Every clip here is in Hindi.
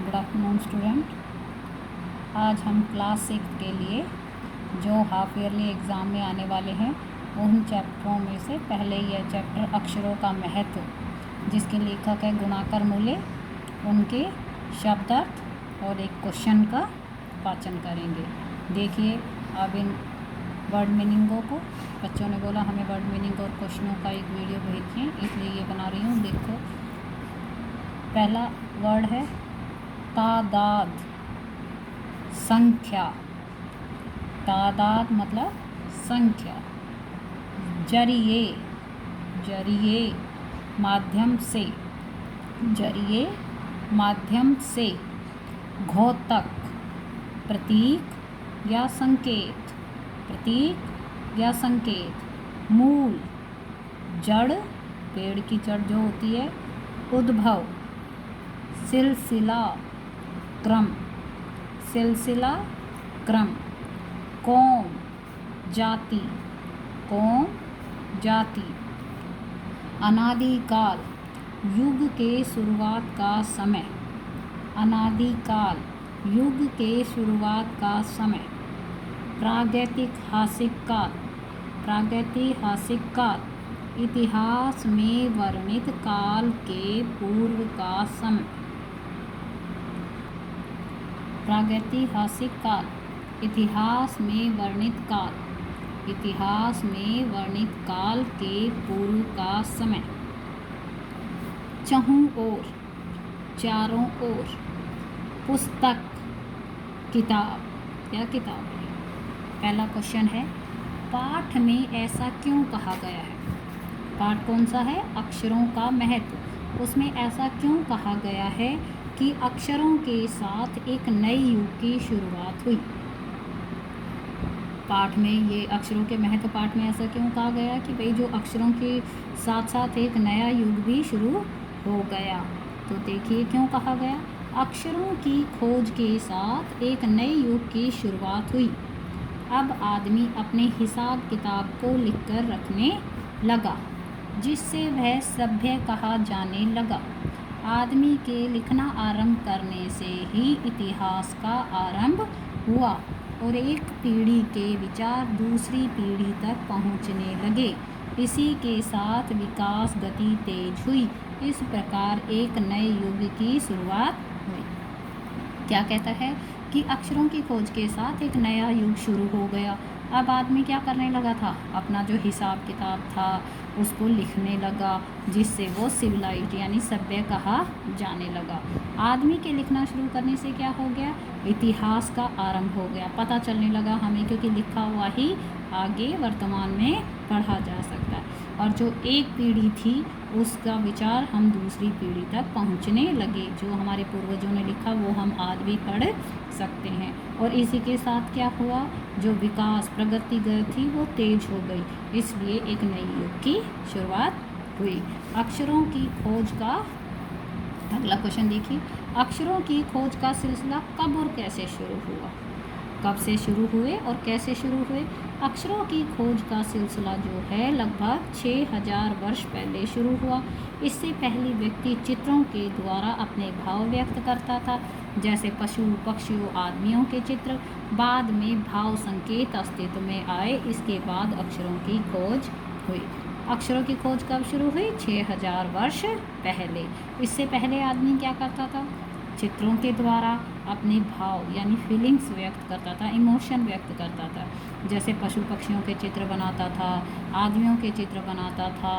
Good afternoon student. आज हम क्लास 6 के लिए जो हाफ ईयरली एग्ज़ाम में आने वाले हैं उन चैप्टरों में से पहले यह चैप्टर अक्षरों का महत्व, जिसके लेखक है गुणाकर मूले, उनके शब्दार्थ और एक क्वेश्चन का वाचन करेंगे। देखिए अब इन वर्ड मीनिंगों को, बच्चों ने बोला हमें वर्ड मीनिंग और क्वेश्चनों का एक वीडियो भेजिए, इसलिए ये बना रही हूँ। देखो पहला वर्ड है तादाद, संख्या। तादाद मतलब संख्या। जरिए, जरिए माध्यम से, जरिए माध्यम से। घोतक, प्रतीक या संकेत, प्रतीक या संकेत। मूल, जड़, पेड़ की जड़ जो होती है। उद्भव, सिलसिला, क्रम, सिलसिला क्रम। कौम, जाति, कौम जाति। अनादिकाल, युग के शुरुआत का समय, अनादिकाल युग के शुरुआत का समय। प्रागैतिहासिक काल, प्रागैतिहासिक काल इतिहास में वर्णित काल के पूर्व का समय। प्रागैतिहासिक काल इतिहास में वर्णित काल, इतिहास में वर्णित काल के पूर्व का समय। चहुं ओर, चारों ओर। पुस्तक, किताब या किताब। पहला क्वेश्चन है पाठ में ऐसा क्यों कहा गया है। पाठ कौन सा है? अक्षरों का महत्व। उसमें ऐसा क्यों कहा गया है कि अक्षरों के साथ एक नए युग की शुरुआत हुई। पाठ में ये अक्षरों के महत्व, पाठ में ऐसा क्यों कहा गया कि भाई जो अक्षरों के साथ साथ एक नया युग भी शुरू हो गया। तो देखिए क्यों कहा गया। अक्षरों की खोज के साथ एक नए युग की शुरुआत हुई। अब आदमी अपने हिसाब किताब को लिखकर रखने लगा, जिससे वह सभ्य कहा जाने लगा। आदमी के लिखना आरंभ करने से ही इतिहास का आरंभ हुआ और एक पीढ़ी के विचार दूसरी पीढ़ी तक पहुंचने लगे। इसी के साथ विकास गति तेज हुई। इस प्रकार एक नए युग की शुरुआत हुई। क्या कहता है कि अक्षरों की खोज के साथ एक नया युग शुरू हो गया। अब आदमी क्या करने लगा था, अपना जो हिसाब किताब था उसको लिखने लगा, जिससे वो सिविलाइज्ड यानी सभ्य कहा जाने लगा। आदमी के लिखना शुरू करने से क्या हो गया, इतिहास का आरंभ हो गया। पता चलने लगा हमें, क्योंकि लिखा हुआ ही आगे वर्तमान में पढ़ा जा सकता है। और जो एक पीढ़ी थी उसका विचार हम दूसरी पीढ़ी तक पहुंचने लगे। जो हमारे पूर्वजों ने लिखा वो हम आज भी पढ़ सकते हैं। और इसी के साथ क्या हुआ, जो विकास प्रगति थी वो तेज हो गई, इसलिए एक नई युग की शुरुआत हुई। अक्षरों की खोज का अगला क्वेश्चन देखिए। अक्षरों की खोज का सिलसिला कब और कैसे शुरू हुआ। कब से शुरू हुए और कैसे शुरू हुए। अक्षरों की खोज का सिलसिला जो है लगभग 6000 वर्ष पहले शुरू हुआ। इससे पहले व्यक्ति चित्रों के द्वारा अपने भाव व्यक्त करता था, जैसे पशु पक्षियों आदमियों के चित्र। बाद में भाव संकेत अस्तित्व में आए। इसके बाद अक्षरों की खोज हुई। अक्षरों की खोज कब शुरू हुई? 6000 वर्ष पहले। इससे पहले आदमी क्या करता था, चित्रों के द्वारा अपने भाव यानी फीलिंग्स व्यक्त करता था, इमोशन व्यक्त करता था। जैसे पशु पक्षियों के चित्र बनाता था, आदमियों के चित्र बनाता था।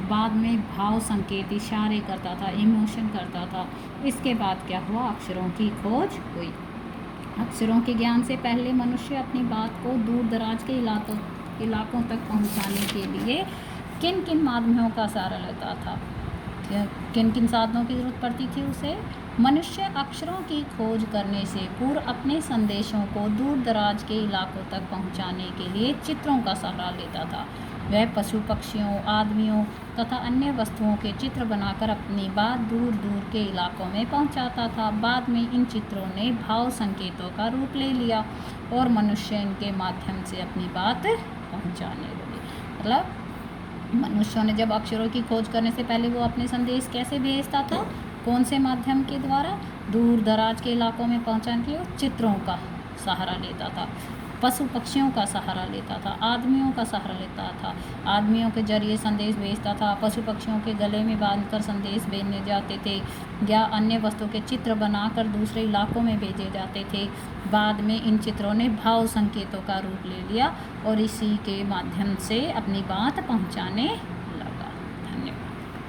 बाद में भाव संकेत इशारे करता था, इमोशन करता था। इसके बाद क्या हुआ, अक्षरों की खोज हुई। अक्षरों के ज्ञान से पहले मनुष्य अपनी बात को दूर दराज के इलाकों तक पहुंचाने के लिए किन किन माध्यमों का सहारा लेता था, किन किन साधनों की जरूरत पड़ती थी उसे। मनुष्य अक्षरों की खोज करने से पूर्व अपने संदेशों को दूर दराज के इलाकों तक पहुंचाने के लिए चित्रों का सहारा लेता था। वह पशु पक्षियों आदमियों तथा अन्य वस्तुओं के चित्र बनाकर अपनी बात दूर दूर के इलाकों में पहुंचाता था। बाद में इन चित्रों ने भाव संकेतों का रूप ले लिया और मनुष्य इनके माध्यम से अपनी बात पहुंचाने लगे। मतलब मनुष्यों ने जब अक्षरों की खोज करने से पहले वो अपने संदेश कैसे भेजता था, कौन से माध्यम के द्वारा? दूर दराज के इलाकों में पहुंचाने के लिए चित्रों का सहारा लेता था, पशु पक्षियों का सहारा लेता था, आदमियों का सहारा लेता था। आदमियों के जरिए संदेश भेजता था, पशु पक्षियों के गले में बांधकर संदेश भेजने जाते थे, या अन्य वस्तु के चित्र बनाकर दूसरे इलाकों में भेजे जाते थे। बाद में इन चित्रों ने भाव संकेतों का रूप ले लिया और इसी के माध्यम से अपनी बात पहुंचाने